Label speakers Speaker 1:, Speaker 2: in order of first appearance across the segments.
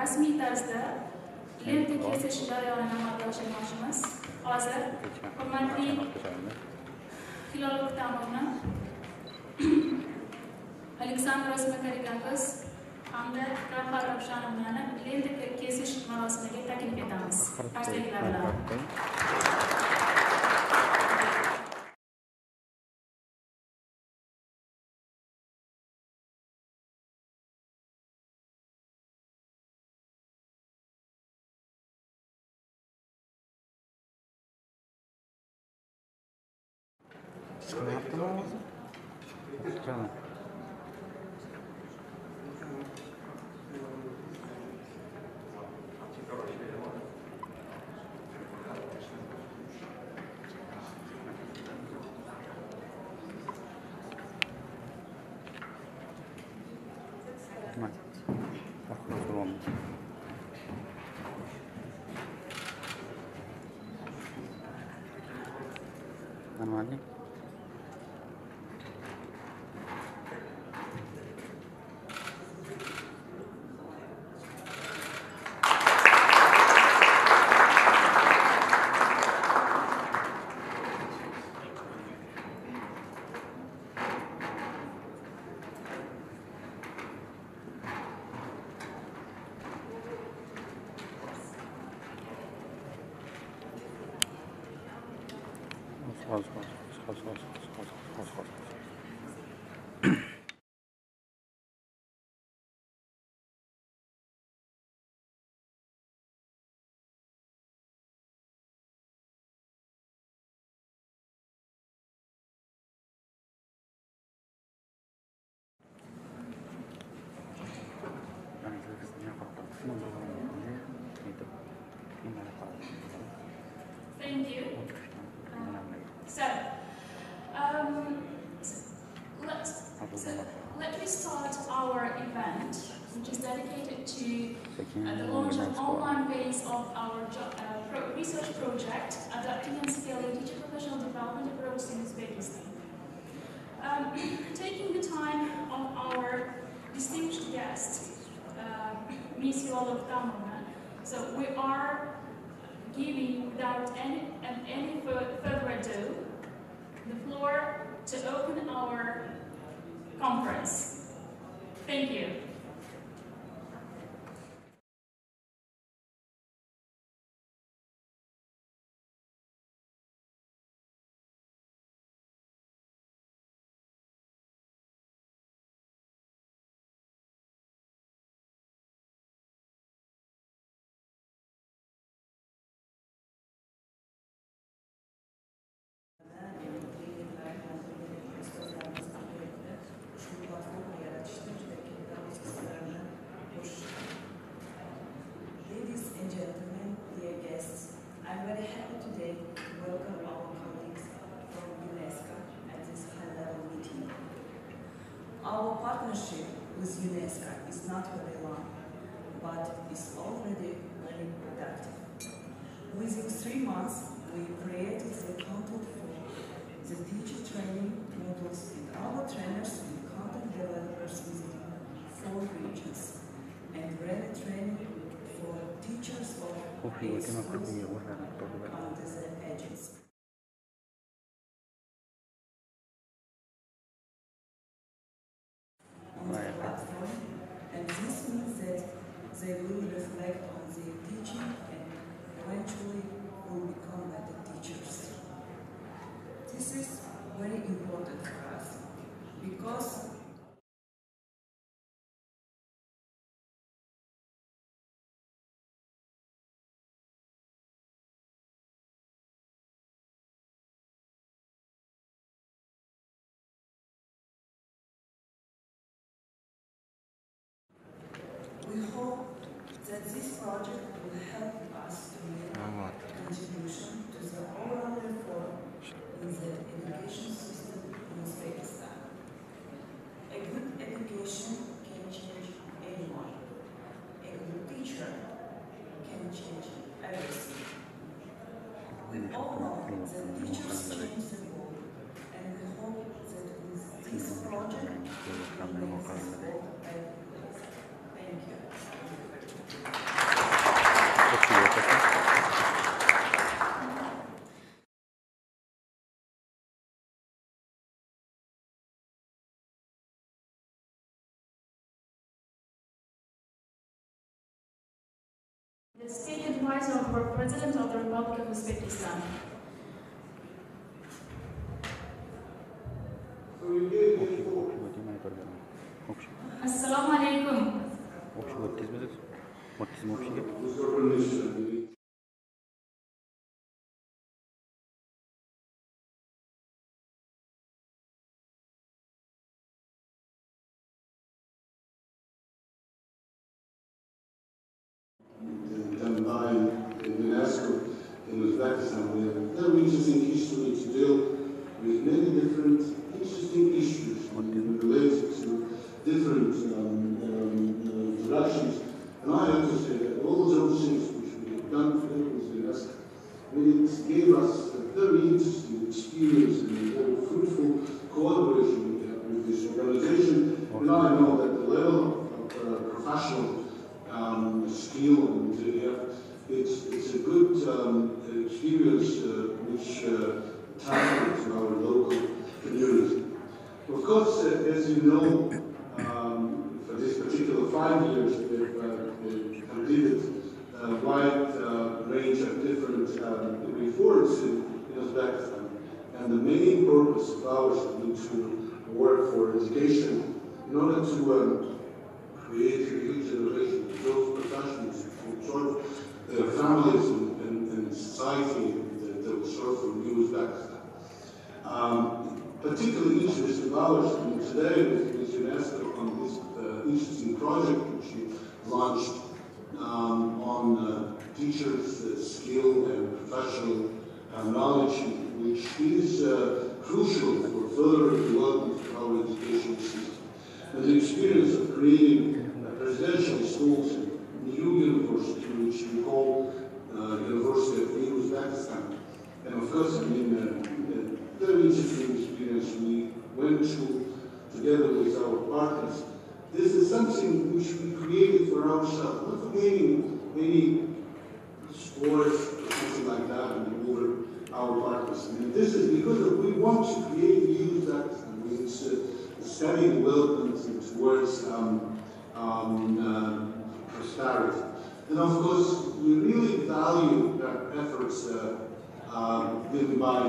Speaker 1: rasmiy tarzda lenta kesish jarayonini amalga oshirmoqchimiz. Hozir hurmatli Hilol O'ktamovni, Aleksandr Osmakarikakis hamda Rahbar Ravshanovni lenta kesish marosimiga taklif etamiz. Qarshiliklar bilan.
Speaker 2: Нормально.
Speaker 1: Thank you. Let me start our event, which is dedicated to the launch of online phase of our research project, adapting and scaling teacher professional development approach in Uzbekistan. Taking the time of our distinguished guest, Ms. Hilol O'Ktamovna, so we are giving, without any further ado, the floor to open our conference. Thank you.
Speaker 3: Ladies and gentlemen, dear guests, I'm very happy today to welcome our colleagues from UNESCO at this high-level meeting. Our partnership with UNESCO is not very long, but is already very productive. Within 3 months, we created the content for the teacher training modules, and our trainers and content developers visited 4 regions, and ready training for teachers of grade schools under the agency. On the platform, and this means that they will reflect on their teaching and eventually will become better teachers. This is very important for us because we hope that this project will help us to make a contribution to the overall reform in the education system in Uzbekistan. A good education can change anyone. A good teacher can change everything. We all know that teachers change the world, and we hope that with this project we will make this world better. Thank you.
Speaker 1: The State Advisor for President of the Republic of Uzbekistan. Assalamu alaikum.
Speaker 2: Done by UNESCO in Uzbekistan. We have a very interesting history to deal with many different interesting issues related to different directions. And I have to say that all those things which we have done today with UNESCO, it gave us a very interesting experience and a very fruitful collaboration with this organization. And I know that the level of professional skill and it's a good experience which transfers to our local community. Of course, as you know, for this particular 5 years, we've completed a wide range of different reforms in Uzbekistan. And the main purpose of ours is to work for education in order to create a new generation of those professionals who serve their families and society that will serve for new Uzbekistan. Particularly interest of ours today with UNESCO on this interesting project which we launched on teachers' skill and professional knowledge, which is crucial for further development of our education system. And the experience of creating residential schools and new university, which we call University of New Uzbekistan. And of course, I mean, a very interesting experience we went through together with our partners. This is something which we created for ourselves, not for any sports or something like that over our partners. And this is because we want to create new Uzbekistan with its steady development towards prosperity. And of course, we really value that efforts given by,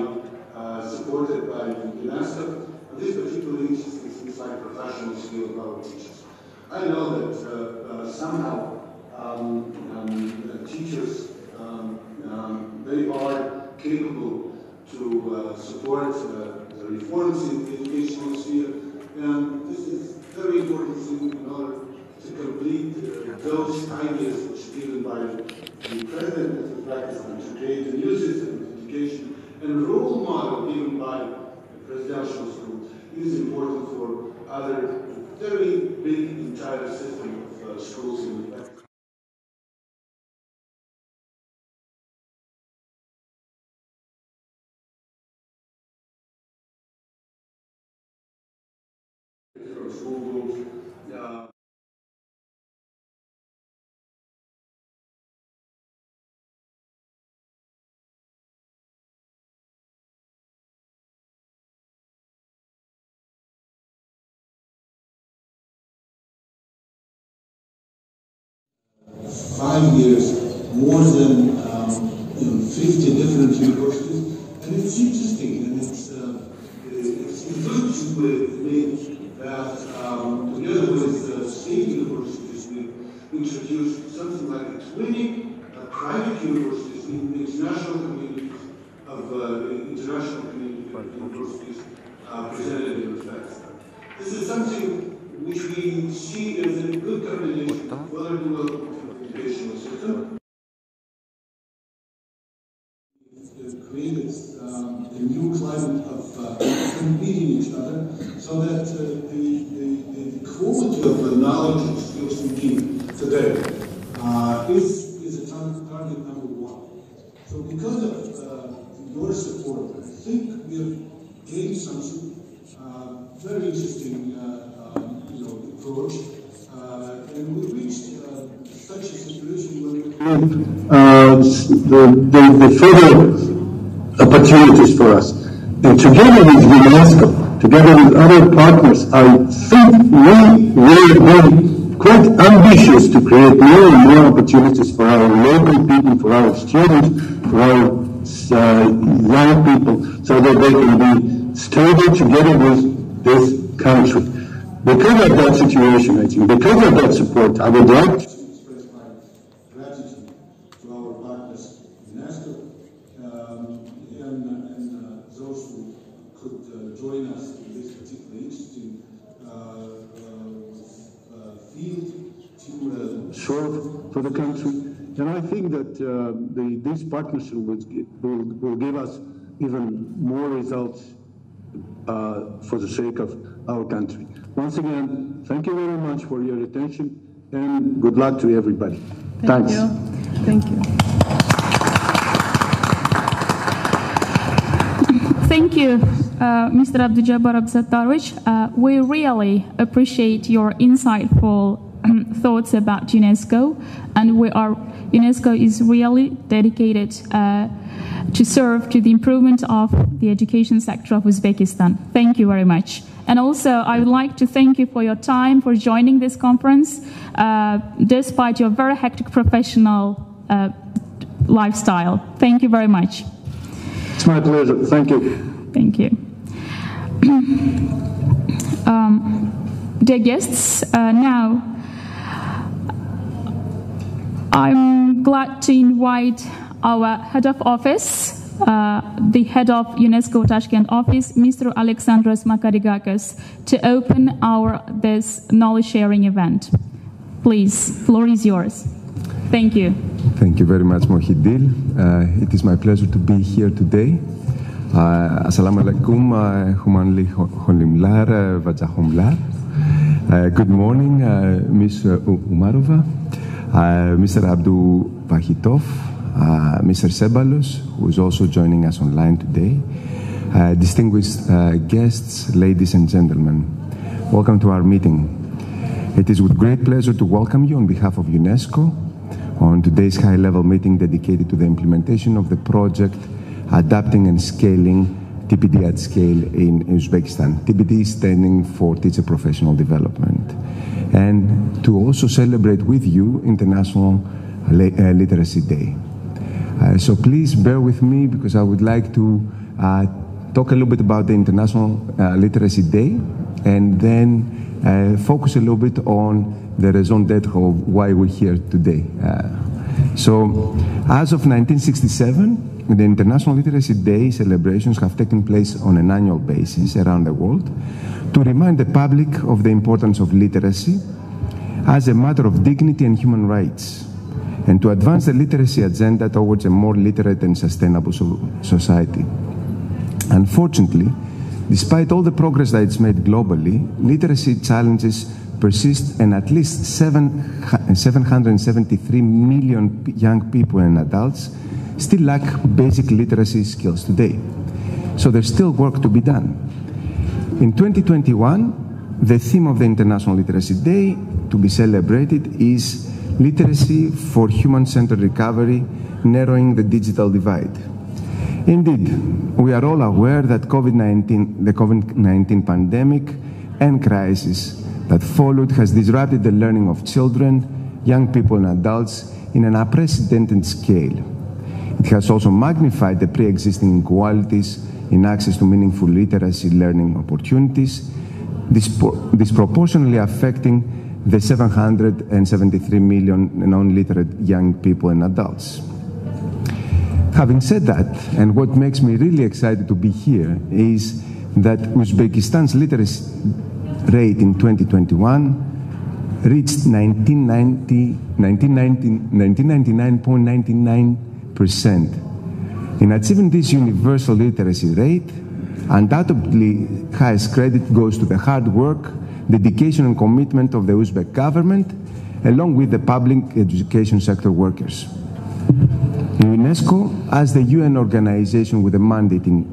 Speaker 2: supported by UNESCO, and this particularly interesting things like professional skill of our teachers. I know that somehow teachers, they are capable to support the reforms in the educational sphere, and this is very important thing in order to complete those ideas which are given by the President of Uzbekistan to create a new system of education, and role model given by the presidential school is important for other very big entire system of schools in Uzbekistan. School groups, 5 years, more than 50 different universities, and it's interesting, and it's good with me that together with state universities we introduced something like 20 private universities in international communities of international community universities presented in Uzbekistan. This is something which we see as a good combination for further development of the educational system. Created a new climate of competing each other, so that the quality of the knowledge and skills we keep today is a target number 1. So because of your support, I think we have gained something very interesting approach, and we reached such a situation where the further opportunities for us. And together with UNESCO, together with other partners, I think we will then
Speaker 4: quite ambitious to create more and more opportunities for our local people, for our students, for our young people, so that they can be stable together with this country. Because of that situation, I think, because of that support, I would like to express my gratitude to our partners, UNESCO, and those who could join us in this particularly interesting field to serve for the country. And I think that this partnership will give us even more results for the sake of our country. Once again, thank you very much for your attention, and good luck to everybody. Thanks.
Speaker 5: Thank you. Thank you, Mr. Abdujabbar Abzatarovich. We really appreciate your insightful thoughts about UNESCO, and UNESCO is really dedicated to serve to the improvement of the education sector of Uzbekistan. Thank you very much. And also, I would like to thank you for your time, for joining this conference, despite your very hectic professional lifestyle. Thank you very much.
Speaker 4: It's my pleasure. Thank you.
Speaker 5: Thank you. Dear guests, now I'm glad to invite our head of office, the head of UNESCO Tashkent office, Mr. Alexandros Makarigakis, to open this knowledge sharing event. Please, floor is yours. Thank you.
Speaker 6: Thank you very much, Mohidil. It is my pleasure to be here today. Assalamu alaikum, humanli holimlar, vajahumlar. Good morning, Ms. Umarova, Mr. Abdul Vahitov, Mr. Sebalos, who is also joining us online today, distinguished guests, ladies and gentlemen. Welcome to our meeting. It is with great pleasure to welcome you on behalf of UNESCO on today's high-level meeting dedicated to the implementation of the project Adapting and Scaling TPD at Scale in Uzbekistan. TPD standing for Teacher Professional Development. And to also celebrate with you International Literacy Day. So please bear with me because I would like to talk a little bit about the International Literacy Day and then focus a little bit on the raison d'etre of why we're here today. So as of 1967, the International Literacy Day celebrations have taken place on an annual basis around the world to remind the public of the importance of literacy as a matter of dignity and human rights, and to advance the literacy agenda towards a more literate and sustainable society. Unfortunately, despite all the progress that is made globally, literacy challenges persist, and at least 773 million young people and adults still lack basic literacy skills today. So there's still work to be done. In 2021, the theme of the International Literacy Day to be celebrated is Literacy for Human-Centered Recovery, Narrowing the Digital Divide. Indeed, we are all aware that the COVID-19 pandemic and crisis that followed has disrupted the learning of children, young people and adults in an unprecedented scale. It has also magnified the pre-existing inequalities in access to meaningful literacy learning opportunities, disproportionately affecting the 773 million non-literate young people and adults. Having said that, and what makes me really excited to be here is that Uzbekistan's literacy rate in 2021 reached 99.99%. In achieving this universal literacy rate, undoubtedly highest credit goes to the hard work, dedication and commitment of the Uzbek government, along with the public education sector workers. UNESCO, as the UN organization with a mandate in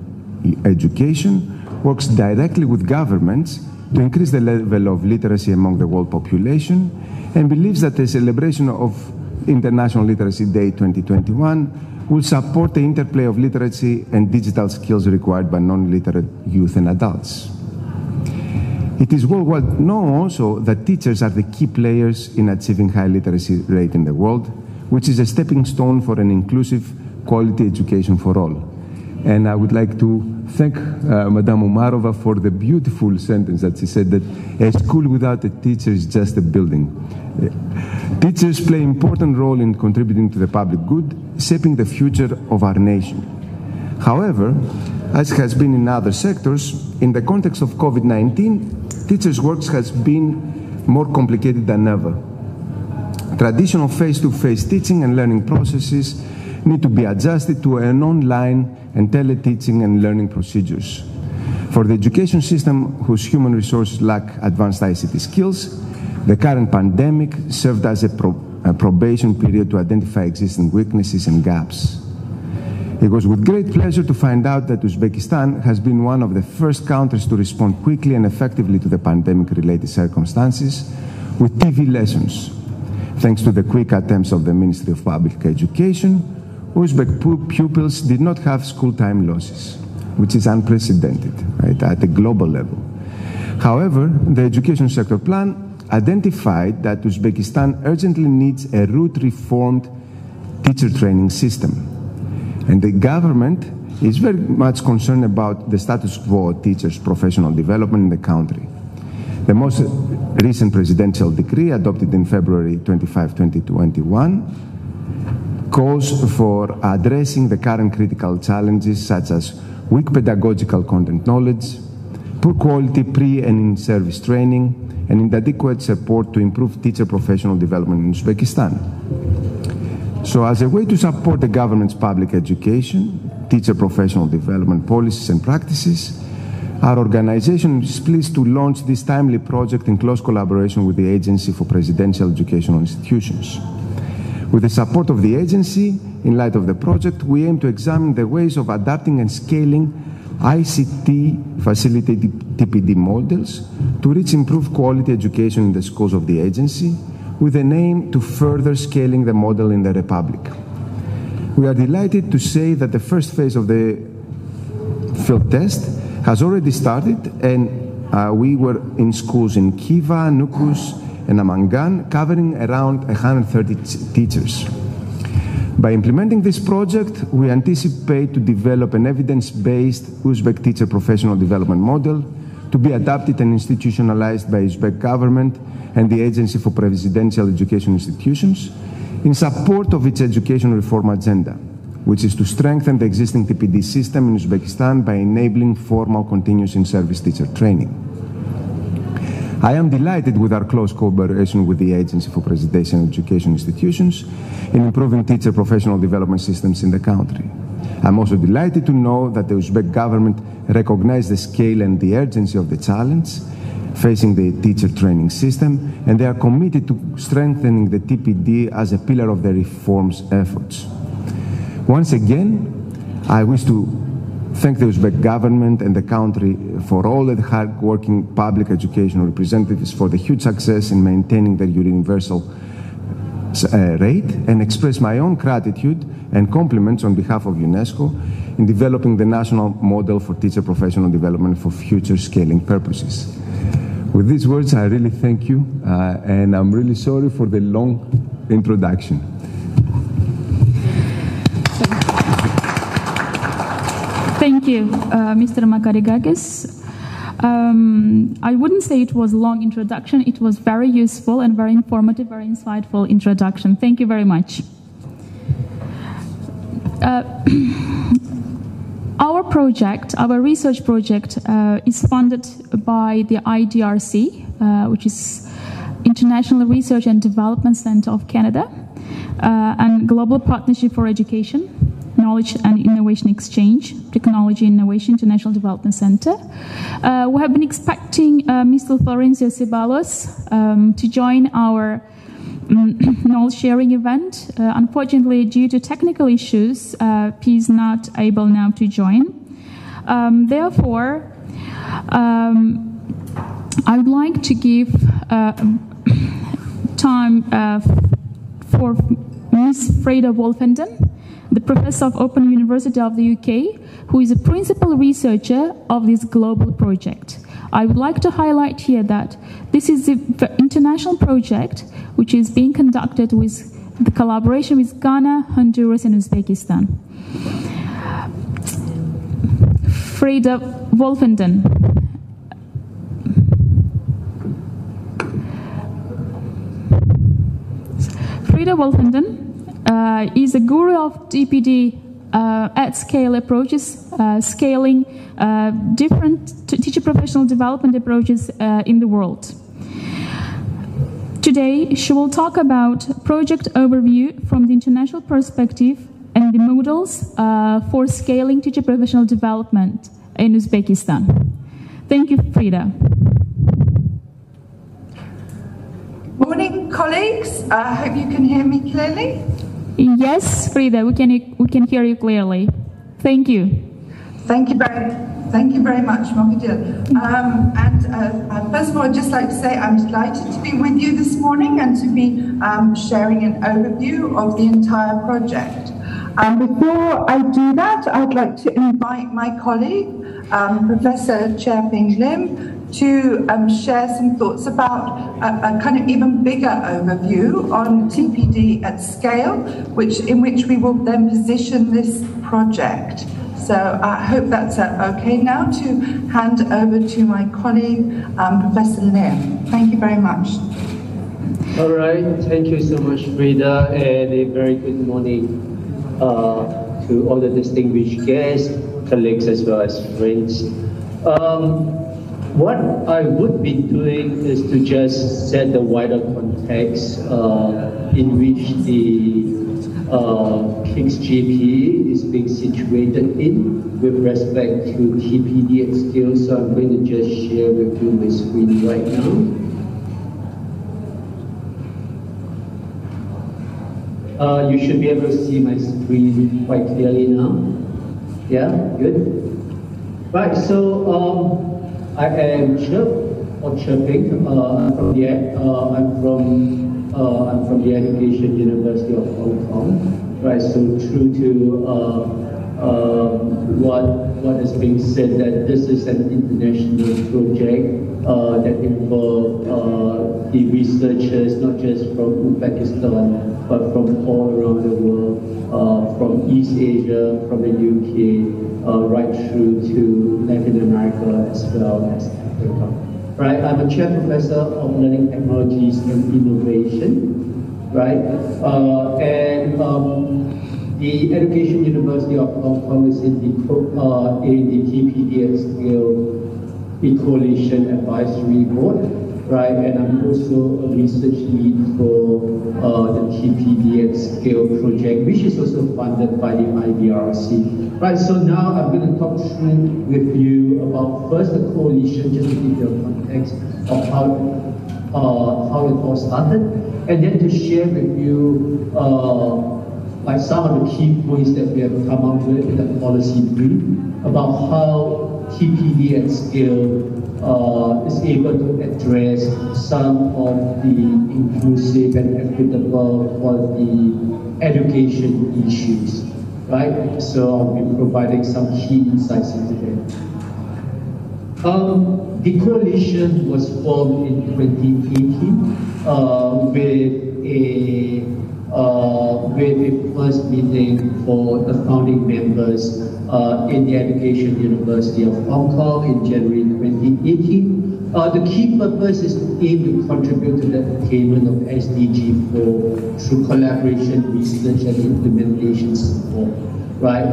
Speaker 6: education, works directly with governments to increase the level of literacy among the world population, and believes that the celebration of International Literacy Day 2021 will support the interplay of literacy and digital skills required by non-literate youth and adults. It is worldwide known also that teachers are the key players in achieving high literacy rate in the world, which is a stepping stone for an inclusive quality education for all. And I would like to thank Madame Umarova for the beautiful sentence that she said that a school without a teacher is just a building. Teachers play an important role in contributing to the public good, shaping the future of our nation. However, as has been in other sectors, in the context of COVID-19, teachers' work has been more complicated than ever. Traditional face-to-face teaching and learning processes need to be adjusted to an online and teleteaching and learning procedures. For the education system whose human resources lack advanced ICT skills, the current pandemic served as a probation period to identify existing weaknesses and gaps. It was with great pleasure to find out that Uzbekistan has been one of the first countries to respond quickly and effectively to the pandemic-related circumstances with TV lessons. Thanks to the quick attempts of the Ministry of Public Education, Uzbek pupils did not have school time losses, which is unprecedented, right, at a global level. However, the education sector plan identified that Uzbekistan urgently needs a root-reformed teacher training system. And the government is very much concerned about the status quo of teachers' professional development in the country. The most recent presidential decree, adopted in February 25, 2021, calls for addressing the current critical challenges such as weak pedagogical content knowledge, poor quality pre- and in-service training, and inadequate support to improve teacher professional development in Uzbekistan. So as a way to support the government's public education, teacher professional development policies and practices, our organization is pleased to launch this timely project in close collaboration with the Agency for Presidential Educational Institutions. With the support of the agency, in light of the project, we aim to examine the ways of adapting and scaling ICT-facilitated TPD models to reach improved quality education in the schools of the agency, with an aim to further scaling the model in the Republic. We are delighted to say that the first phase of the field test has already started, and we were in schools in Kiva, Nukus, and Amangan, covering around 130 teachers. By implementing this project, we anticipate to develop an evidence-based Uzbek teacher professional development model to be adapted and institutionalized by Uzbek government and the Agency for Presidential Education Institutions in support of its education reform agenda, which is to strengthen the existing TPD system in Uzbekistan by enabling formal continuous in-service teacher training. I am delighted with our close cooperation with the Agency for Presidential Education Institutions in improving teacher professional development systems in the country. I'm also delighted to know that the Uzbek government recognized the scale and the urgency of the challenge facing the teacher training system, and they are committed to strengthening the TPD as a pillar of the reform's efforts. Once again, I wish to thank the Uzbek government and the country for all the hard-working public education representatives for the huge success in maintaining their universal rate, and express my own gratitude and compliments on behalf of UNESCO in developing the national model for teacher professional development for future scaling purposes. With these words, I really thank you, and I'm really sorry for the long introduction.
Speaker 5: Thank you, Mr. Makarigakis. I wouldn't say it was a long introduction. It was very useful and very informative, very insightful introduction. Thank you very much. Our project, our research project, is funded by the IDRC, which is International Research and Development Center of Canada, and Global Partnership for Education, Knowledge and Innovation Exchange, Technology Innovation International Development Center. We have been expecting Mr. Florencio Ceballos to join our knowledge sharing event. Unfortunately, due to technical issues, he is not able now to join. Therefore, I would like to give time for Ms. Freda Wolfenden, the Professor of Open University of the UK, who is a principal researcher of this global project. I would like to highlight here that this is the international project which is being conducted with the collaboration with Ghana, Honduras, and Uzbekistan. Frida Wolfenden. Frida Wolfenden is a guru of TPD at-scale approaches, scaling different teacher professional development approaches in the world. Today, she will talk about project overview from the international perspective and the models for scaling teacher professional development in Uzbekistan. Thank you, Frida.
Speaker 7: Morning, colleagues. I hope you can hear me clearly.
Speaker 5: Yes, Frida, we can hear you clearly. Thank you.
Speaker 7: Thank you very much, Mohidil. First of all, I'd just like to say I'm delighted to be with you this morning and to be sharing an overview of the entire project. Before I do that, I'd like to invite my colleague, Professor Chia-Ping Lim, to share some thoughts about a kind of even bigger overview on TPD at scale, in which we will then position this project. So I hope that's okay now to hand over to my colleague, Professor Lim. Thank you very much.
Speaker 8: All right, thank you so much, Frida, and a very good morning to all the distinguished guests, colleagues, as well as friends. What I would be doing is to just set the wider context in which the King's GP is being situated in with respect to TPD at scale. So I'm going to just share with you my screen right now. You should be able to see my screen quite clearly now. Yeah, good. Right, so I am Chia-Ping. I'm from the Education University of Hong Kong. Right, so true to what is being said, that this is an international project that involves the researchers not just from Uzbekistan but from all around the world, from East Asia, from the UK, right through to Latin America as well as Africa. Right, I'm a chair professor of learning technologies and innovation, right? The Education University of Hong Kong is in the TPD at scale coalition advisory board, right? And I'm also a research lead for the TPD at scale project, which is also funded by the IBRC. Right, so now I'm going to talk through with you about first the coalition, just to give you a context of how it all started, and then to share with you like some of the key points that we have come up with in the policy brief about how TPD at scale is able to address some of the inclusive and equitable quality education issues. Right, so I'll be providing some key insights into that. The coalition was formed in 2018 with a first meeting for the founding members in the Education University of Hong Kong in January 2018. The key purpose is to aim to contribute to the attainment of SDG 4 through collaboration, research, and implementation support, right?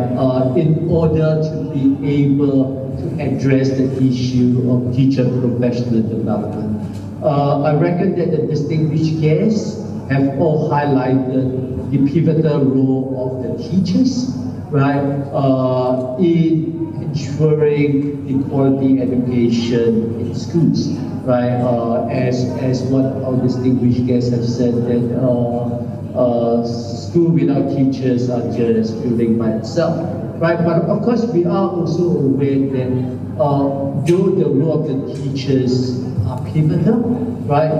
Speaker 8: In order to be able to address the issue of teacher professional development. I reckon that the distinguished guests have all highlighted the pivotal role of the teachers, right, in ensuring the quality education in schools, right? As what our distinguished guests have said, that school without teachers are just building by itself, right? But of course, we are also aware that though the role of the teachers are pivotal, right?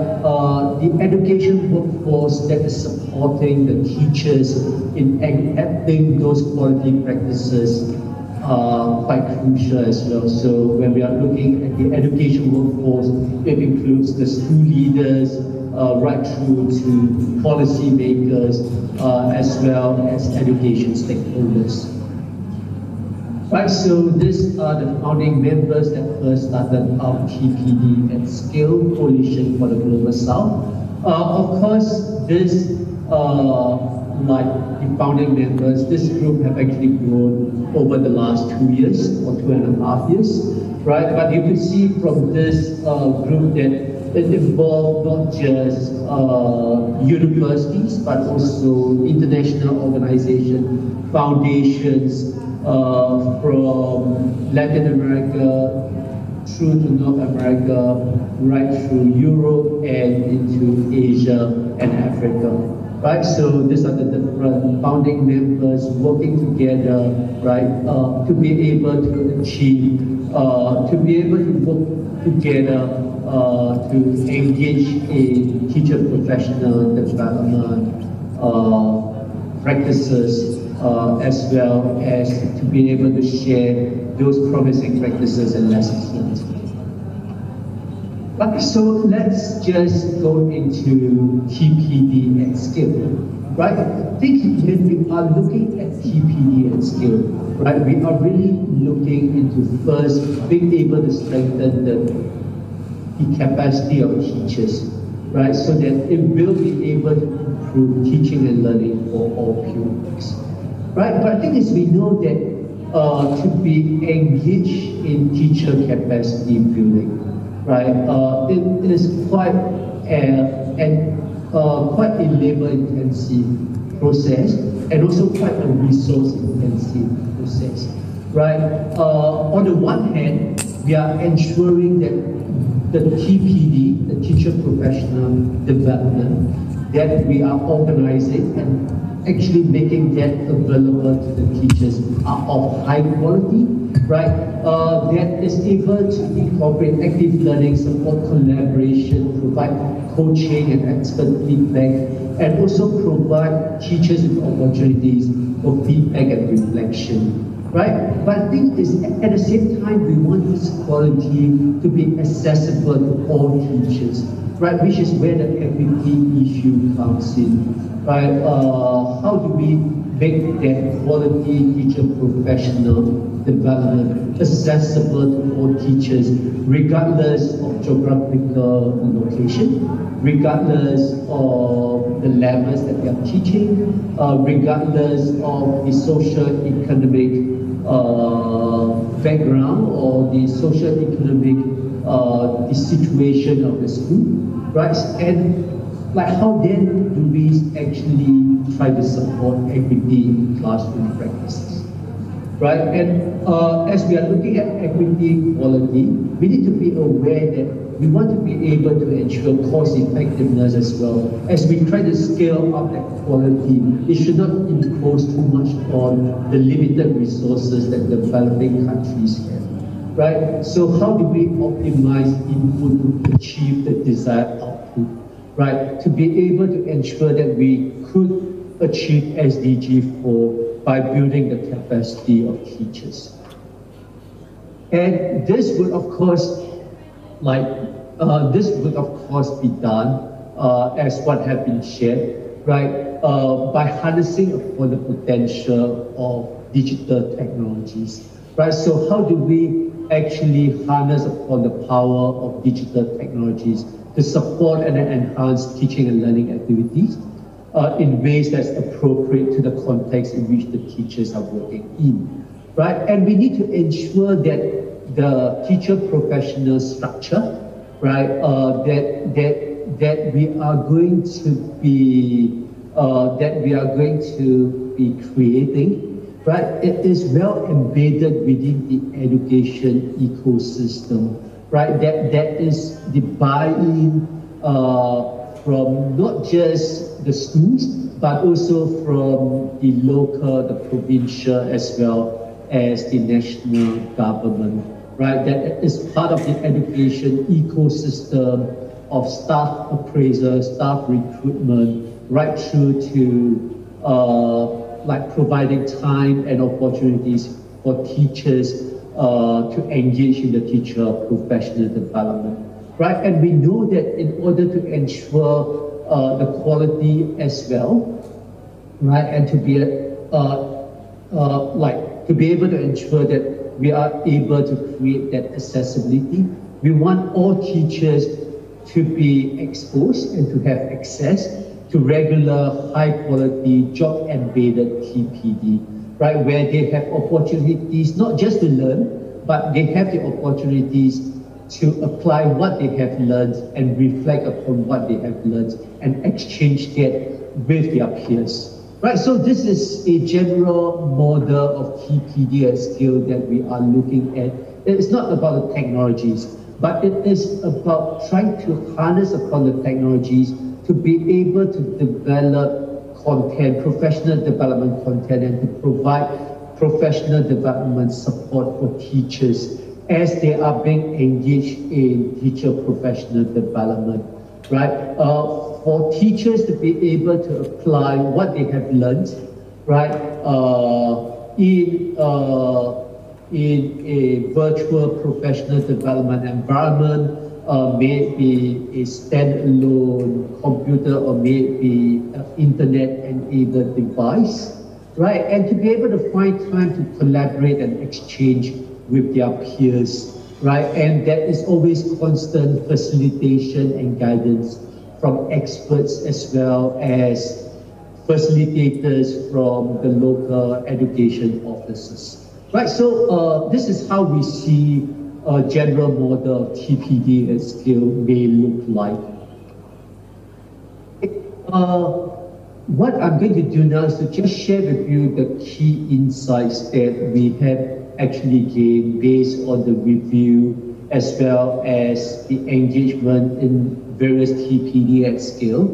Speaker 8: The education workforce that is supporting the teachers in adapting those quality practices quite crucial as well. So when we are looking at the education workforce, it includes the school leaders, right through to policy makers, as well as education stakeholders. Right, so these are the founding members that first started our TPD at Scale Coalition for the Global South. Of course, this like the founding members, this group have actually grown over the last 2 years or 2.5 years, right? But you can see from this group that it involved not just universities, but also international organizations, foundations from Latin America through to North America, right through Europe and into Asia and Africa. Right, so these are the different founding members working together, right, to be able to achieve, to be able to work together to engage in teacher professional development practices, as well as to be able to share those promising practices and lessons learned. Okay, so let's just go into TPD at scale, right? I think when we are looking at TPD at scale, right, we are really looking into first being able to strengthen the capacity of teachers, right? So that it will be able to improve teaching and learning for all pupils, right? But I think as we know that to be engaged in teacher capacity building, right? It is quite quite a labor-intensive process and also quite a resource-intensive process, right? On the one hand, we are ensuring that the TPD, the teacher professional development, that we are organizing and actually making that available to the teachers are of high quality, right? That is able to incorporate active learning, support collaboration, provide coaching and expert feedback, and also provide teachers with opportunities for feedback and reflection, right? But I think at the same time, we want this quality to be accessible to all teachers, right? Which is where the equity issue comes in, right? How do we make that quality teacher professional development accessible to all teachers, regardless of geographical location, regardless of the levels that they are teaching, regardless of the socio-economic background or the socio-economic the situation of the school, right? And like how then do we actually try to support equity in classroom practices, right? And as we are looking at equity quality, we need to be aware that we want to be able to ensure cost effectiveness as well. As we try to scale up that quality, it should not impose too much on the limited resources that developing countries have, right? So how do we optimize input to achieve the desired output, right? To be able to ensure that we could achieve SDG 4 by building the capacity of teachers. And this would, of course, be done as what have been shared, right? By harnessing upon the potential of digital technologies, right? So how do we actually harness upon the power of digital technologies to support and enhance teaching and learning activities in ways that's appropriate to the context in which the teachers are working in, right? And we need to ensure that the teacher professional structure, right, that we are going to be creating, right? It is well embedded within the education ecosystem, right? That is the buy-in from not just the schools, but also from the local, the provincial, as well as the national government, right? That is part of the education ecosystem of staff appraisal, staff recruitment, right through to like providing time and opportunities for teachers to engage in the teacher professional development, right? And we know that in order to ensure the quality as well, right, and to be to be able to ensure that we are able to create that accessibility, we want all teachers to be exposed and to have access to regular, high-quality, job-embedded TPD, right, where they have opportunities not just to learn, but they have the opportunities to apply what they have learned and reflect upon what they have learned and exchange that with their peers. Right, so this is a general model of TPD at scale that we are looking at. It's not about the technologies, but it is about trying to harness upon the technologies to be able to develop content, professional development content, and to provide professional development support for teachers as they are being engaged in teacher professional development, right? For teachers to be able to apply what they have learned, right, in a virtual professional development environment, may it be a standalone computer or may it be an internet-enabled device, right, and to be able to find time to collaborate and exchange with their peers, right, and that is always constant facilitation and guidance from experts as well as facilitators from the local education offices. Right, so this is how we see a general model of TPD at scale may look like. What I'm going to do now is to just share with you the key insights that we have actually gained based on the review as well as the engagement in various TPD at scale,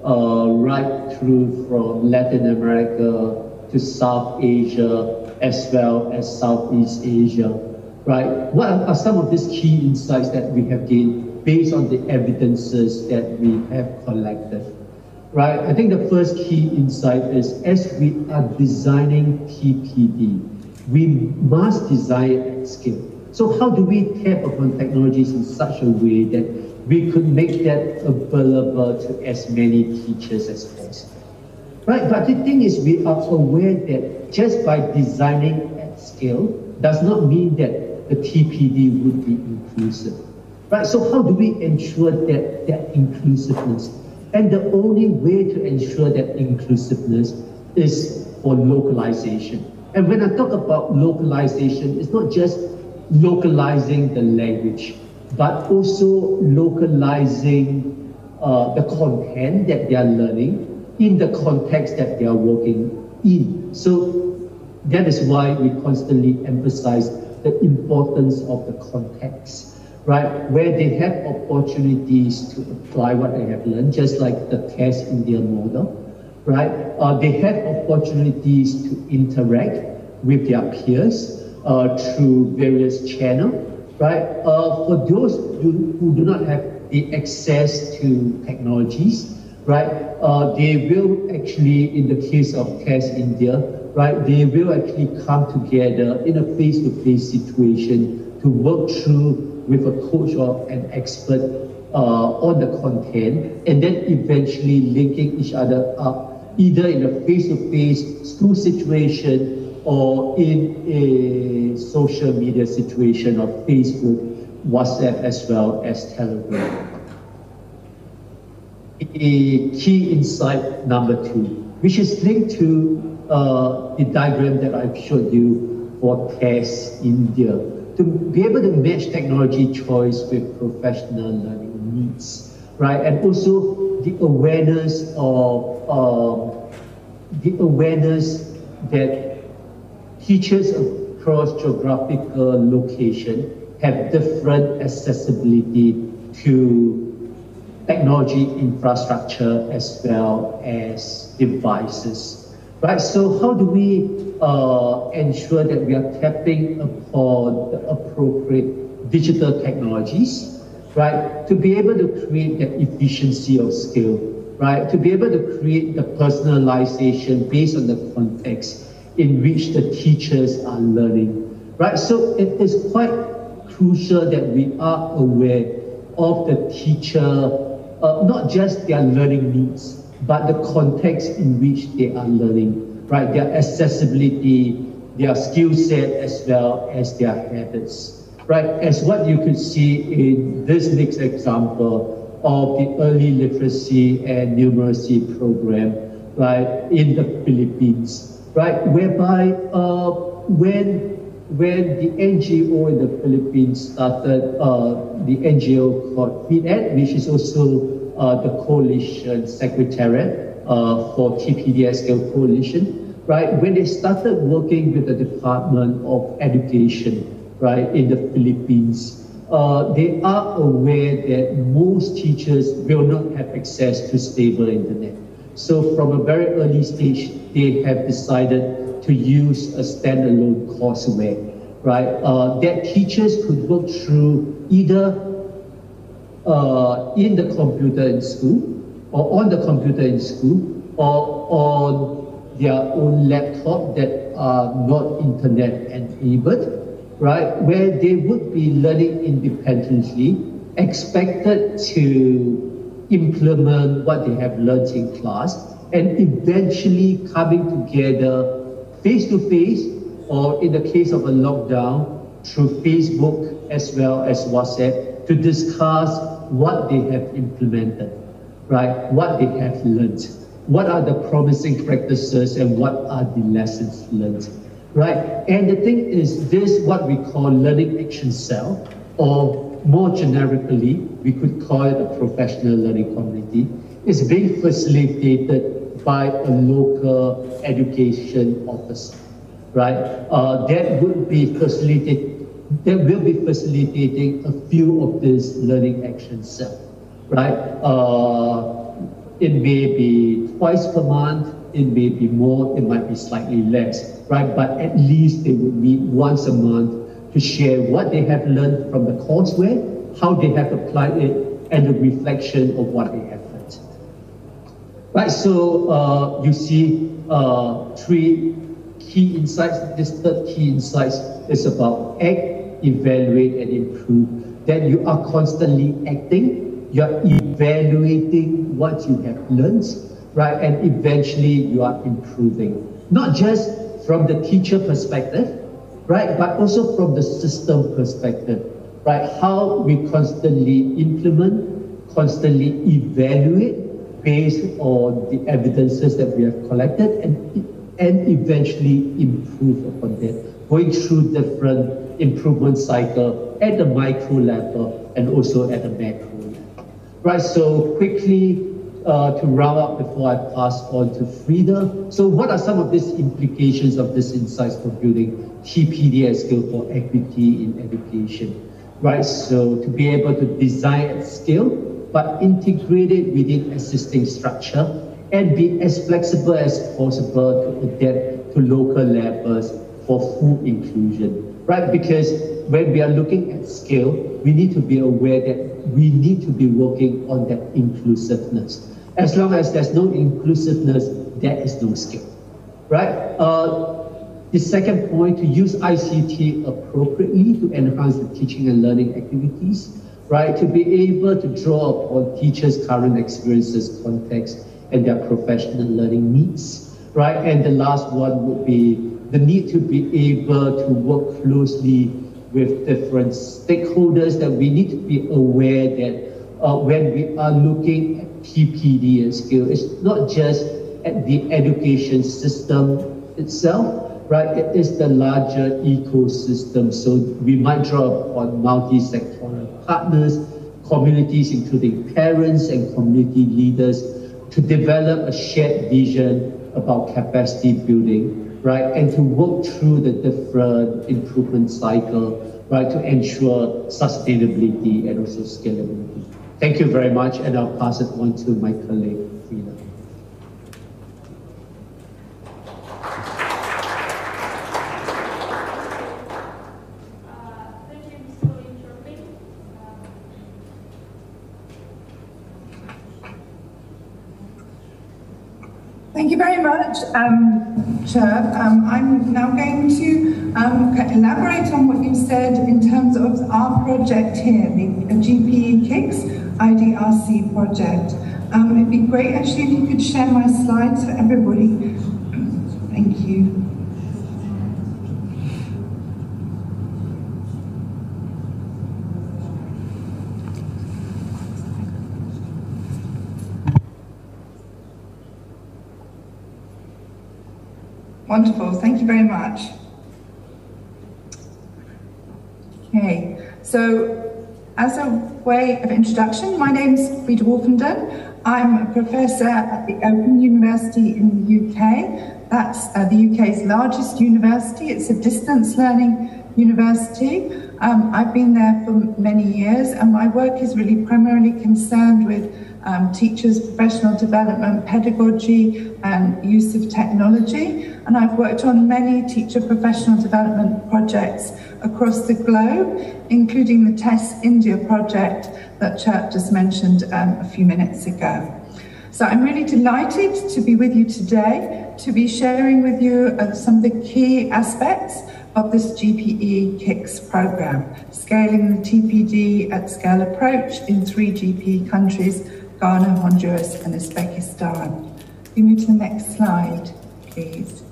Speaker 8: right through from Latin America to South Asia, as well as Southeast Asia, right? What are some of these key insights that we have gained based on the evidences that we have collected, right? I think the first key insight is as we are designing TPD, we must design it at scale. So how do we tap upon technologies in such a way that we could make that available to as many teachers as possible? Right, but the thing is we are aware that just by designing at scale does not mean that the TPD would be inclusive. Right, so how do we ensure that inclusiveness? And the only way to ensure that inclusiveness is for localization. And when I talk about localization, it's not just localizing the language, but also localizing the content that they are learning in the context that they are working in. So that is why we constantly emphasize the importance of the context, right? Where they have opportunities to apply what they have learned, just like the CAS India model, right? They have opportunities to interact with their peers through various channels, right? For those who do not have the access to technologies, right? They will actually, in the case of CAS India, right, they will actually come together in a face-to-face situation to work through with a coach or an expert on the content, and then eventually linking each other up, either in a face-to-face school situation or in a social media situation of Facebook, WhatsApp, as well as Telegram. A key insight number 2, which is linked to the diagram that I've showed you for CAS India, to be able to match technology choice with professional learning needs, right? And also the awareness that teachers across geographical location have different accessibility to technology infrastructure as well as devices, right? So how do we ensure that we are tapping upon the appropriate digital technologies, right? To be able to create that efficiency of skill, right? To be able to create the personalization based on the context in which the teachers are learning, right? So it is quite crucial that we are aware of the teacher, not just their learning needs, but the context in which they are learning, right? Their accessibility, their skill set, as well as their habits, right? As what you could see in this next example of the early literacy and numeracy program, right, in the Philippines, right, whereby when the NGO in the Philippines started the NGO called PED, which is also the coalition secretariat for TPD Scale Coalition, right? When they started working with the Department of Education, right, in the Philippines, they are aware that most teachers will not have access to stable internet. So from a very early stage, they have decided to use a standalone courseware, right? That teachers could work through either in the computer in school, or on the computer in school, or on their own laptop that are not internet enabled, right? Where they would be learning independently, expected to implement what they have learned in class, and eventually coming together face-to-face, or in the case of a lockdown, through Facebook as well as WhatsApp, to discuss what they have implemented, right? What they have learned. What are the promising practices and what are the lessons learned, right? And the thing is, this what we call learning action cell, or more generically, we could call it a professional learning community, is being facilitated by a local education officer, right? That will be facilitating a few of these learning action cells, right? It may be twice per month, it may be more, it might be slightly less, right? But at least they would meet once a month to share what they have learned from the courseware, how they have applied it, and the reflection of what they have learned. Right, so you see three key insights. This third key insight is about act, evaluate, and improve. That you are constantly acting, you are evaluating what you have learned, right? And eventually you are improving. Not just from the teacher perspective, right? But also from the system perspective, right? How we constantly implement, constantly evaluate based on the evidences that we have collected, and eventually improve upon that, going through different improvement cycle at the micro level and also at the macro level. Right, so quickly to round up before I pass on to Frida. So what are some of these implications of this insights for building TPD at scale for equity in education? Right, so to be able to design at scale, but integrate it within existing structure and be as flexible as possible to adapt to local levels for full inclusion, right? Because when we are looking at scale, we need to be aware that we need to be working on that inclusiveness. As long as there's no inclusiveness, there is no scale, right? The second point, to use ICT appropriately to enhance the teaching and learning activities, right? To be able to draw upon teachers' current experiences, context, and their professional learning needs, right? And the last one would be the need to be able to work closely with different stakeholders, that we need to be aware that when we are looking at TPD and scale, it's not just at the education system itself, right? It is the larger ecosystem. So we might draw upon multi-sectoral partners, communities, including parents and community leaders, to develop a shared vision about capacity building, right? And to work through the different improvement cycle, right? To ensure sustainability and also scalability. Thank you very much, and I'll pass it on to my colleague, Frida.
Speaker 1: Thank you, Mr. Interpret.
Speaker 7: Thank you very much, Chair. I'm now going to elaborate on what you said in terms of our project here, the GPE KICS IDRC project. It'd be great actually if you could share my slides for everybody. Thank you. Wonderful, thank you very much. Okay, so as a way of introduction, my name is Frida Wolfenden. I'm a professor at the Open University in the UK. That's the UK's largest university. It's a distance learning university. I've been there for many years, and my work is really primarily concerned with teachers' professional development, pedagogy, and use of technology. And I've worked on many teacher professional development projects across the globe, including the TESS India project that Chirp just mentioned a few minutes ago. So I'm really delighted to be with you today, to be sharing with you some of the key aspects of this GPE KICS program, scaling the TPD at scale approach in 3 GPE countries, Ghana, Honduras, and Uzbekistan. Can you move to the next slide, please?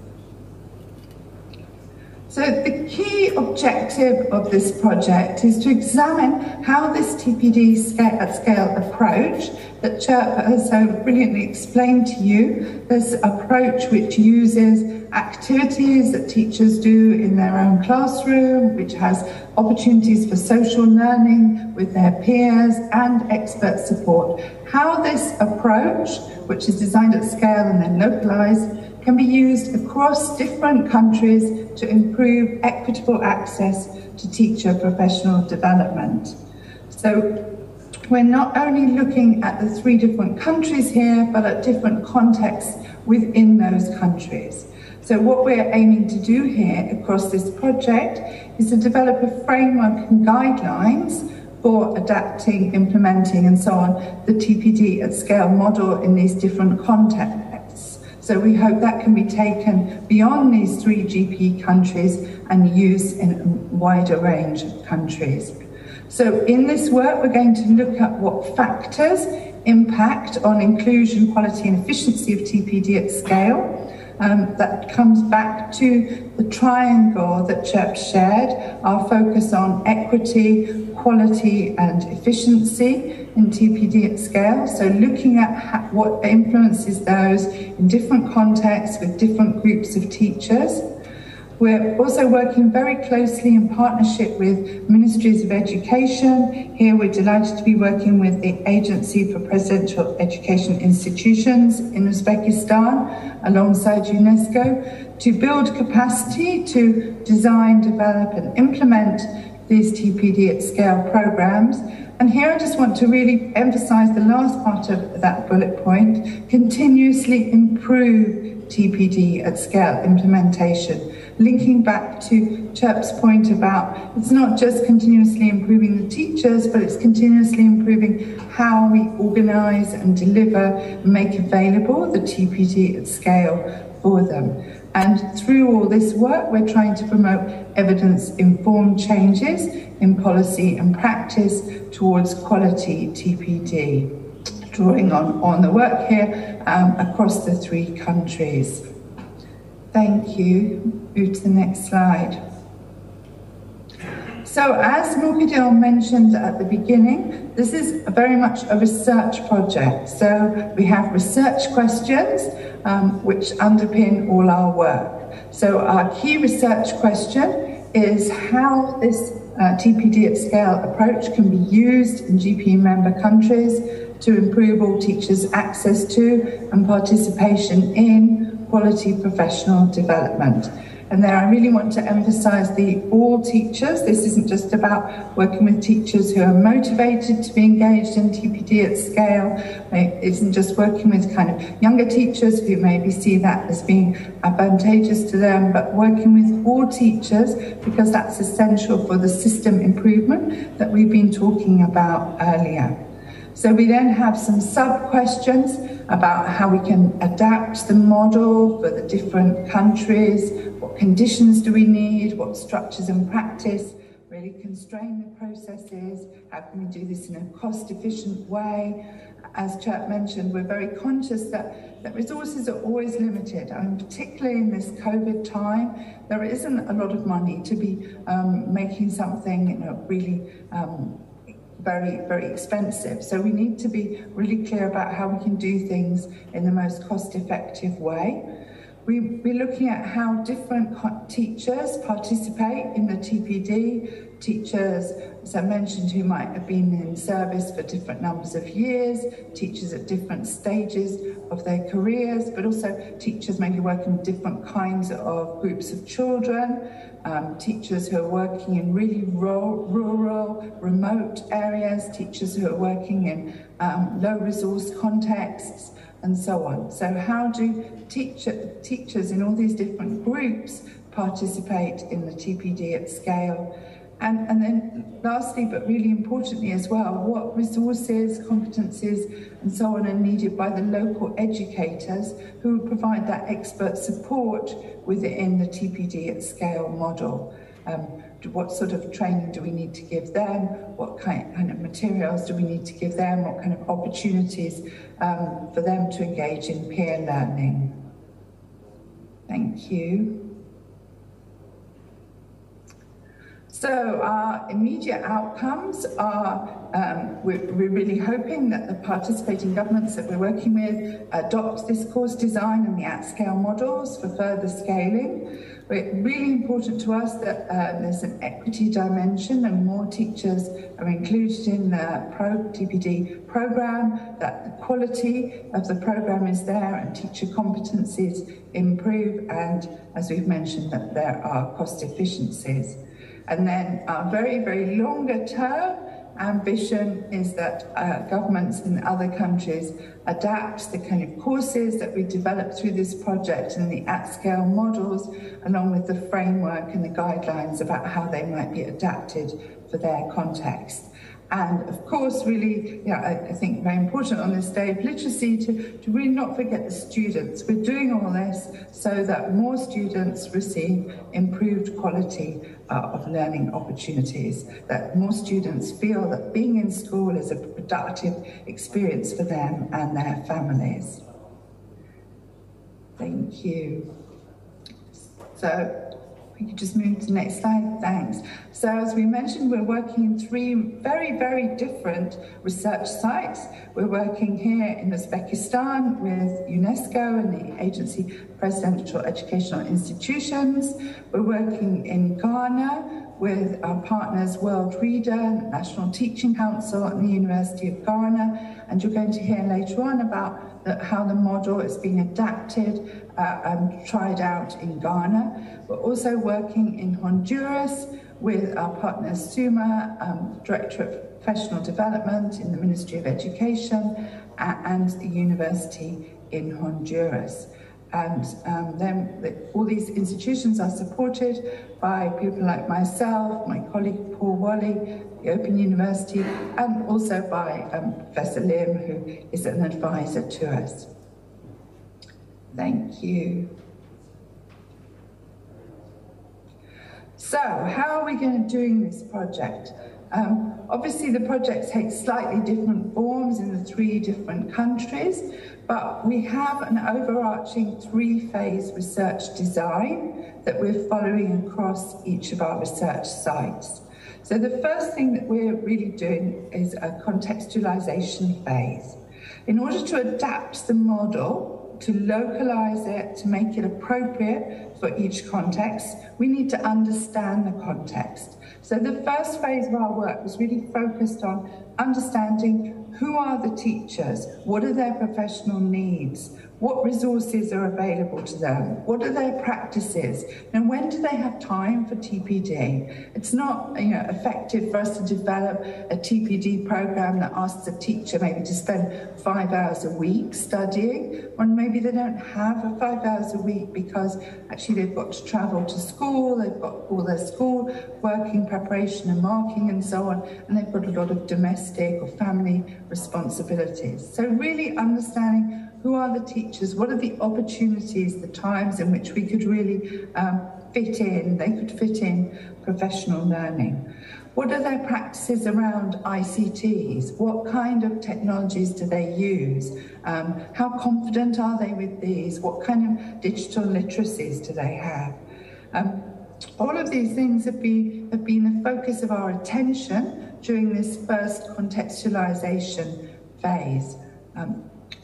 Speaker 7: So the key objective of this project is to examine how this TPD at scale approach that Chirp has so brilliantly explained to you, this approach which uses activities that teachers do in their own classroom, which has opportunities for social learning with their peers and expert support. How this approach, which is designed at scale and then localized, can be used across different countries to improve equitable access to teacher professional development. So we're not only looking at the 3 different countries here, but at different contexts within those countries. So what we're aiming to do here across this project is to develop a framework and guidelines for adapting, implementing, and so on, the TPD at scale model in these different contexts. So we hope that can be taken beyond these 3 GP countries and used in a wider range of countries. So in this work, we're going to look at what factors impact on inclusion, quality, and efficiency of TPD at scale. That comes back to the triangle that Chirp shared, our focus on equity, quality, and efficiency in TPD at scale. So looking at what influences those in different contexts with different groups of teachers. We're also working very closely in partnership with ministries of education. Here we're delighted to be working with the Agency for Presidential Education Institutions in Uzbekistan alongside UNESCO to build capacity to design, develop and implement these TPD at scale programs. And here I just want to really emphasize the last part of that bullet point, continuously improve TPD at scale implementation. Linking back to Chirp's point about it's not just continuously improving the teachers, but it's continuously improving how we organise and deliver and make available the TPD at scale for them. And through all this work, we're trying to promote evidence-informed changes in policy and practice towards quality TPD, drawing on the work here across the 3 countries. Thank you. Move to the next slide. So as Mukadil mentioned at the beginning, this is very much a research project. So we have research questions which underpin all our work. So our key research question is how this TPD at scale approach can be used in GP member countries to improve all teachers' access to and participation in quality professional development. And there I really want to emphasize the all teachers. This isn't just about working with teachers who are motivated to be engaged in TPD at scale. It isn't just working with kind of younger teachers who maybe see that as being advantageous to them, but working with all teachers because that's essential for the system improvement that we've been talking about earlier. So we then have some sub-questions about how we can adapt the model for the different countries, what conditions do we need, what structures and practice really constrain the processes, how can we do this in a cost-efficient way. As Chirp mentioned, we're very conscious that resources are always limited, and particularly in this COVID time, there isn't a lot of money to be making something really very, very expensive. So we need to be really clear about how we can do things in the most cost-effective way. We're looking at how different teachers participate in the TPD. Teachers, as I mentioned, who might have been in service for different numbers of years, teachers at different stages of their careers, but also teachers maybe working with different kinds of groups of children, teachers who are working in really rural, remote areas, teachers who are working in low resource contexts, and so on. So how do teachers in all these different groups participate in the TPD at scale? And then lastly, but really importantly as well, what resources, competencies, and so on are needed by the local educators who provide that expert support within the TPD at scale model. What sort of training do we need to give them? What kind of materials do we need to give them? What kind of opportunities for them to engage in peer learning? Thank you. So our immediate outcomes are, we're really hoping that the participating governments that we're working with adopt this course design and the at-scale models for further scaling. It's really important to us that there's an equity dimension and more teachers are included in the TPD program, that the quality of the program is there and teacher competencies improve, and as we've mentioned, that there are cost efficiencies. And then our very, very longer term ambition is that governments in other countries adapt the kind of courses that we develop through this project and the at-scale models, along with the framework and the guidelines about how they might be adapted for their context. And of course, really, I think very important on this day of literacy to really not forget the students. We're doing all this so that more students receive improved quality of learning opportunities, that more students feel that being in school is a productive experience for them and their families. Thank you. So, you could just move to the next slide, thanks. So as we mentioned, we're working in 3 very, very different research sites. We're working here in Uzbekistan with UNESCO and the agency Presidential Educational Institutions. We're working in Ghana with our partners World Reader, National Teaching Council and the University of Ghana. And you're going to hear later on about how the model is being adapted and tried out in Ghana. We're also working in Honduras with our partner SUMA, Director of Professional Development in the Ministry of Education, and the university in Honduras. And then all these institutions are supported by people like myself, my colleague Paul Wally, the Open University, and also by Professor Lim, who is an advisor to us. Thank you. So, how are we going to do this project? Obviously, the project takes slightly different forms in the 3 different countries, but we have an overarching 3-phase research design that we're following across each of our research sites. So the first thing that we're really doing is a contextualization phase. In order to adapt the model, to localize it, to make it appropriate for each context, we need to understand the context. So the first phase of our work was really focused on understanding who are the teachers, what are their professional needs, what resources are available to them, what are their practices, and when do they have time for TPD? It's not effective for us to develop a TPD program that asks a teacher maybe to spend 5 hours a week studying, when maybe they don't have 5 hours a week because actually they've got to travel to school, they've got all their school working preparation and marking and so on, and they've got a lot of domestic or family responsibilities. So really understanding who are the teachers, what are the opportunities, the times in which we could really fit in, they could fit in professional learning. What are their practices around ICTs? What kind of technologies do they use? How confident are they with these? What kind of digital literacies do they have? All of these things have been the focus of our attention during this first contextualization phase.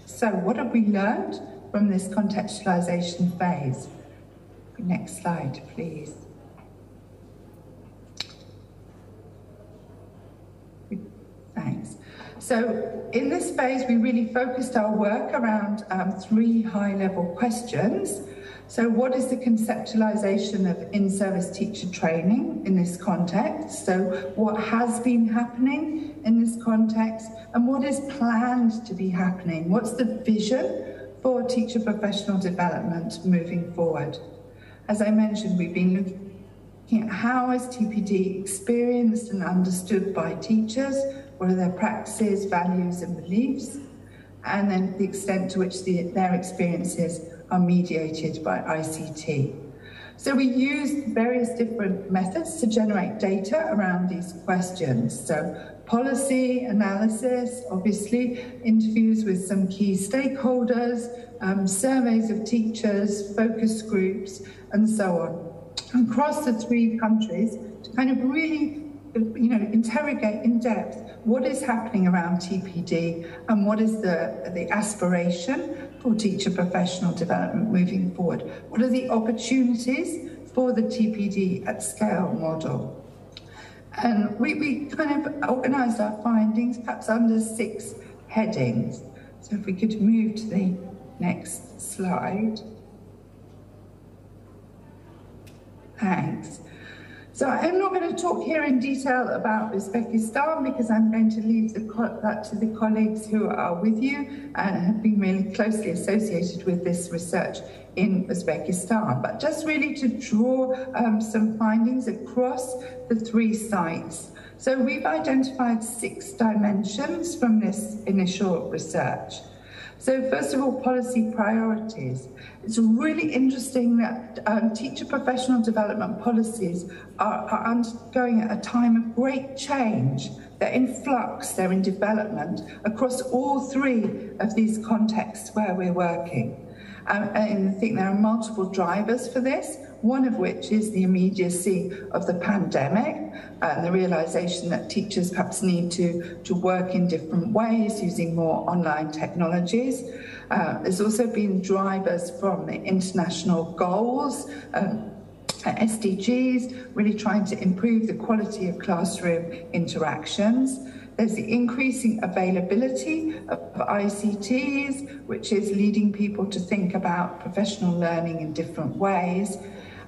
Speaker 7: So what have we learned from this contextualization phase? Next slide, please. Thanks. So in this phase, we really focused our work around 3 high-level questions. So what is the conceptualization of in-service teacher training in this context? So what has been happening in this context, and what is planned to be happening? What's the vision for teacher professional development moving forward? As I mentioned, we've been looking at how is TPD experienced and understood by teachers, what are their practices, values and beliefs, and then the extent to which their experiences are mediated by ICT. So we used various different methods to generate data around these questions. So policy analysis, obviously, interviews with some key stakeholders, surveys of teachers, focus groups, and so on, across the 3 countries to kind of really interrogate in depth what is happening around TPD and what is the aspiration for teacher professional development moving forward. What are the opportunities for the TPD at scale model? And we kind of organised our findings perhaps under 6 headings. So if we could move to the next slide. Thanks. So I'm not going to talk here in detail about Uzbekistan because I'm going to leave that to the colleagues who are with you and have been really closely associated with this research in Uzbekistan. But just really to draw some findings across the 3 sites. So we've identified 6 dimensions from this initial research. So first of all, policy priorities. It's really interesting that teacher professional development policies are undergoing at a time of great change. They're in flux, they're in development across all 3 of these contexts where we're working. And I think there are multiple drivers for this, one of which is the immediacy of the pandemic and the realization that teachers perhaps need to work in different ways using more online technologies. There's also been drivers from the international goals, SDGs, really trying to improve the quality of classroom interactions. There's the increasing availability of ICTs, which is leading people to think about professional learning in different ways.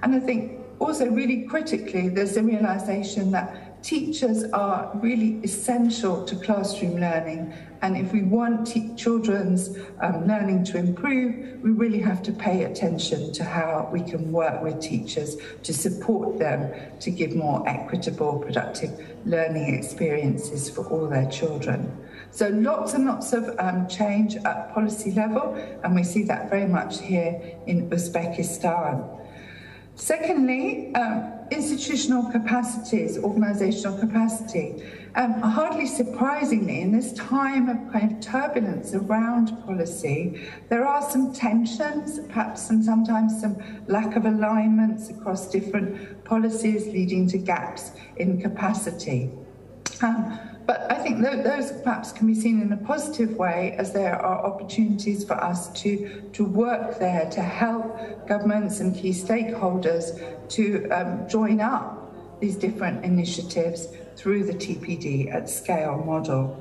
Speaker 7: And I think also really critically, there's the realization that teachers are really essential to classroom learning. And if we want children's learning to improve, we really have to pay attention to how we can work with teachers to support them to give more equitable, productive learning experiences for all their children. So lots and lots of change at policy level, and we see that very much here in Uzbekistan. Secondly, institutional capacities, organisational capacity. Hardly surprisingly, in this time of kind of turbulence around policy, there are some tensions, perhaps, and sometimes some lack of alignments across different policies, leading to gaps in capacity. But I think those perhaps can be seen in a positive way, as there are opportunities for us to work there to help governments and key stakeholders to join up these different initiatives through the TPD at scale model.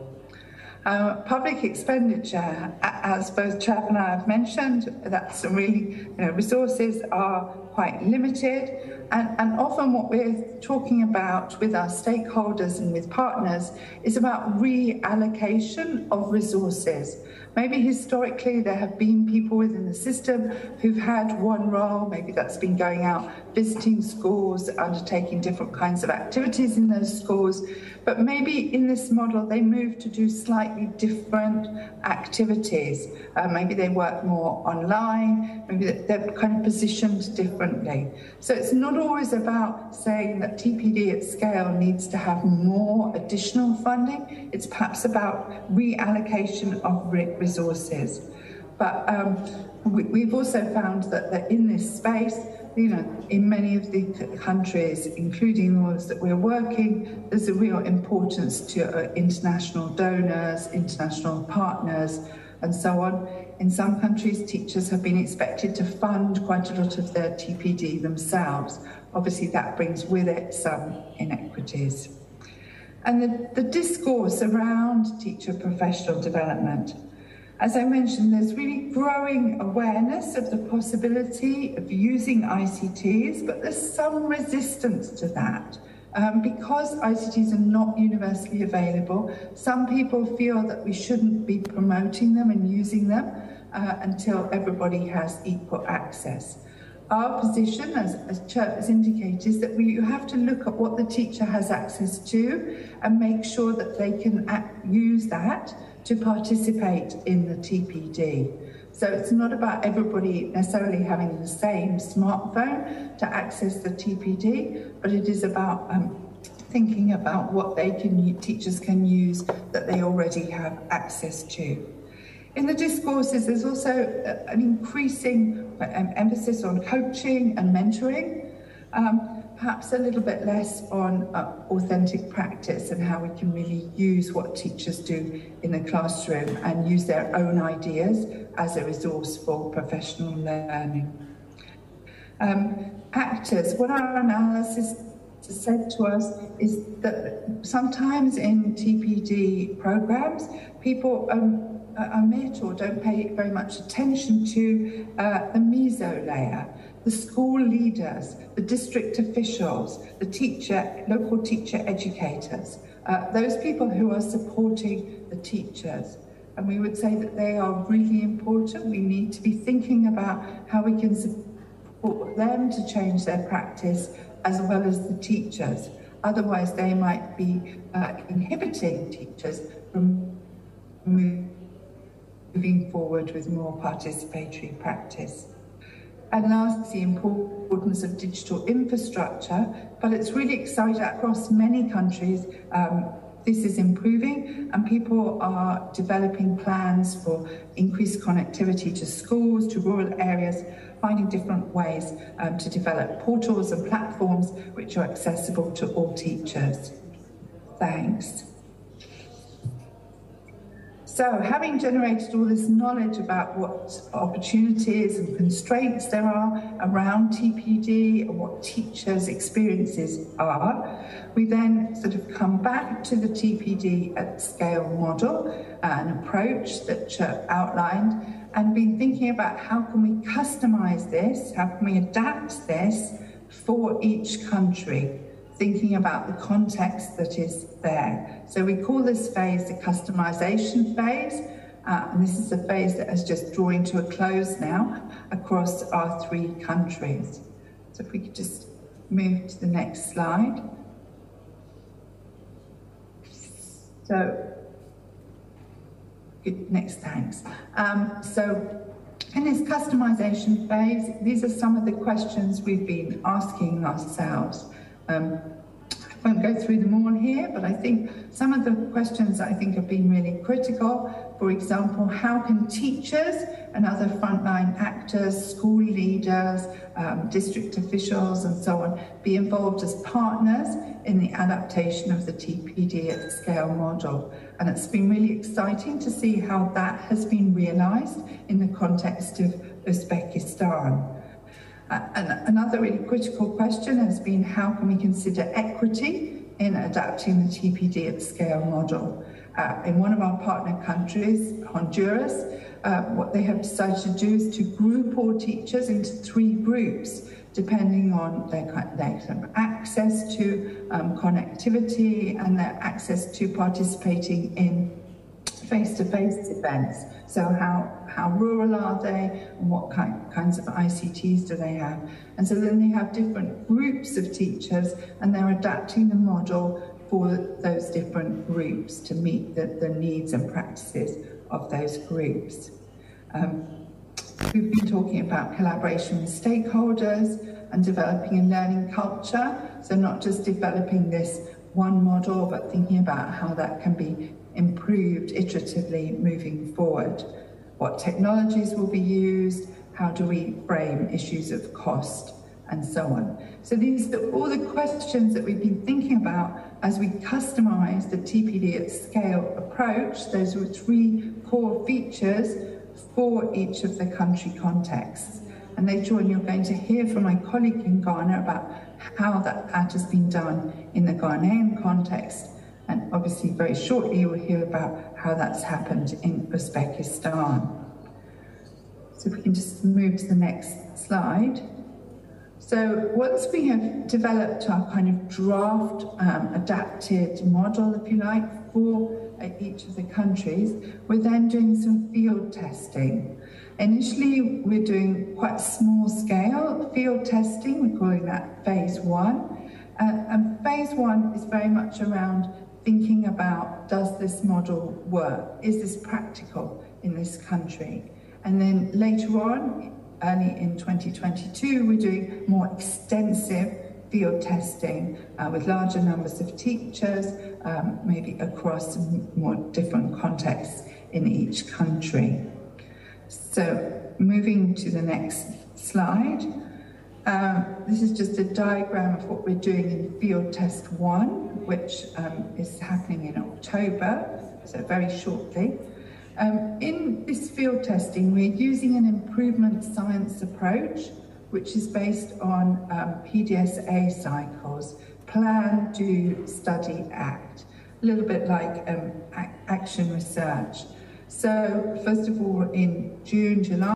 Speaker 7: Public expenditure, as both Chap and I have mentioned, that's really, resources are quite limited, and often what we're talking about with our stakeholders and with partners is about reallocation of resources. Maybe historically there have been people within the system who've had one role, maybe that's been going out, visiting schools, undertaking different kinds of activities in those schools, but maybe in this model they move to do slightly different activities. Maybe they work more online, maybe they're kind of positioned differently. So it's not always about saying that TPD at scale needs to have more additional funding, it's perhaps about reallocation of resources. But we've also found that in this space, in many of the countries, including those that we're working, there's a real importance to international donors, international partners, and so on. In some countries, teachers have been expected to fund quite a lot of their TPD themselves. Obviously, that brings with it some inequities. And the discourse around teacher professional development. As I mentioned, there's really growing awareness of the possibility of using ICTs, but there's some resistance to that. Because ICTs are not universally available, some people feel that we shouldn't be promoting them and using them until everybody has equal access. Our position, as Chirp has indicated, is that you have to look at what the teacher has access to and make sure that they can use that to participate in the TPD. So it's not about everybody necessarily having the same smartphone to access the TPD, but it is about thinking about what teachers can use that they already have access to. In the discourses, there's also an increasing emphasis on coaching and mentoring, perhaps a little bit less on authentic practice and how we can really use what teachers do in the classroom and use their own ideas as a resource for professional learning. Actors, what our analysis said to us is that sometimes in TPD programs, people omit or don't pay very much attention to the meso layer, the school leaders, the district officials, the local teacher educators, those people who are supporting the teachers. And we would say that they are really important. We need to be thinking about how we can support them to change their practice as well as the teachers. Otherwise, they might be inhibiting teachers from moving forward with more participatory practice. And last, the importance of digital infrastructure, but it's really exciting across many countries. This is improving and people are developing plans for increased connectivity to schools, to rural areas, finding different ways to develop portals and platforms which are accessible to all teachers. Thanks. So, having generated all this knowledge about what opportunities and constraints there are around TPD and what teachers' experiences are, we then sort of come back to the TPD at scale model, an approach that Chirp outlined, and been thinking about how can we customize this, how can we adapt this for each country, thinking about the context that is there. So we call this phase the customization phase, and this is a phase that is just drawing to a close now across our 3 countries. So if we could just move to the next slide. So, good, next, thanks. So in this customization phase, these are some of the questions we've been asking ourselves. I won't go through them all here, but I think some of the questions I think have been really critical. For example, how can teachers and other frontline actors, school leaders, district officials and so on be involved as partners in the adaptation of the TPD at scale model? And it's been really exciting to see how that has been realised in the context of Uzbekistan. And another really critical question has been how can we consider equity in adapting the TPD at scale model? In one of our partner countries, Honduras, what they have decided to do is to group all teachers into 3 groups, depending on their access to connectivity and their access to participating in face-to-face events. So how rural are they, and what kinds of ICTs do they have? And so then they have different groups of teachers, and they're adapting the model for those different groups to meet the needs and practices of those groups. We've been talking about collaboration with stakeholders and developing a learning culture. So not just developing this one model, but thinking about how that can be improved iteratively moving forward. What technologies will be used, how do we frame issues of cost, and so on. So these are all the questions that we've been thinking about as we customize the TPD at scale approach. Those were 3 core features for each of the country contexts. And later on, you're going to hear from my colleague in Ghana about how that has been done in the Ghanaian context. And obviously, very shortly, you'll hear about how that's happened in Uzbekistan. So if we can just move to the next slide. So once we have developed our kind of draft adapted model, if you like, for each of the countries, we're then doing some field testing. Initially, we're doing quite small scale field testing. We're calling that phase 1. And phase 1 is very much around thinking about, does this model work? Is this practical in this country? And then later on, early in 2022, we're doing more extensive field testing with larger numbers of teachers, maybe across more different contexts in each country. So moving to the next slide. This is just a diagram of what we're doing in field test 1, which is happening in October, so very shortly. In this field testing, we're using an improvement science approach, which is based on PDSA cycles, plan, do, study, act, a little bit like action research. So first of all, in June, July,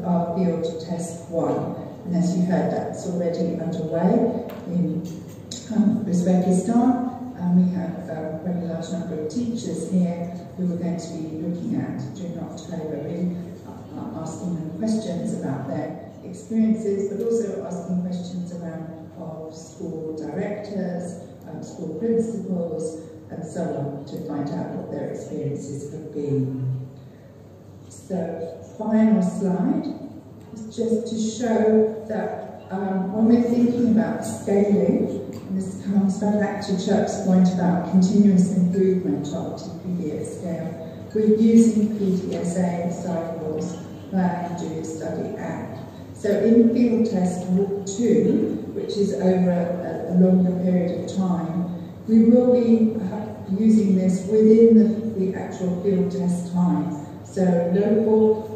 Speaker 7: our field test 1. And as you heard, that's already underway in Uzbekistan. We have a very large number of teachers here who are going to be looking at, during October, really asking them questions about their experiences, but also asking questions around of school directors, school principals, and so on, to find out what their experiences have been. So, final slide is just to show that when we're thinking about scaling, and this comes back to Chuck's point about continuous improvement of TPD at scale, we're using PDSA cycles, plan, do, study, act. So in field test 2, which is over a longer period of time, we will be using this within the actual field test time. So local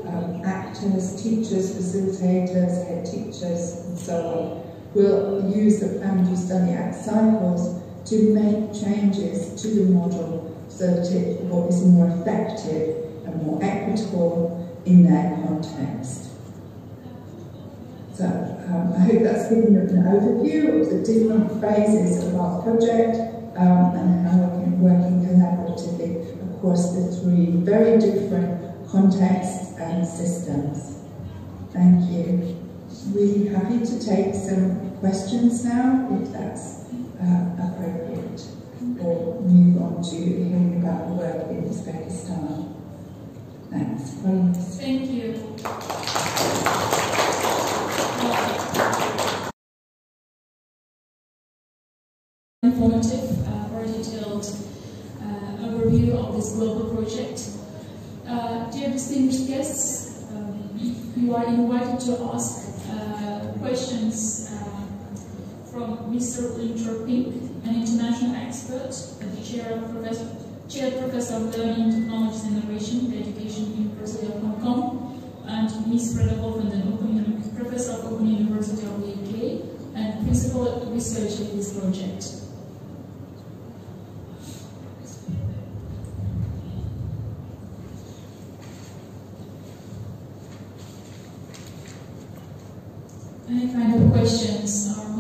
Speaker 7: actors, teachers, facilitators, head teachers, and so on, will use the plan, do, study, act cycles to make changes to the model so that it is more effective and more equitable in their context.
Speaker 9: So I hope that's given you an overview of the different phases of our project and how we can work collaboratively across the three very different contexts and systems. Thank you. Really happy to take some questions now, if that's appropriate, or move on to hearing about the work in Uzbekistan. Thanks.
Speaker 1: Thank you. Informative, very detailed overview of this global project. Dear distinguished guests, you are invited to ask questions from Mr. Linter Pink, an international expert, the Chair Professor of Learning, Technologies and Innovation, the Education University of Hong Kong, and Ms. Freda Wolfenden, Professor of Open University of the UK, and Principal Researcher in this project. Any kind of questions?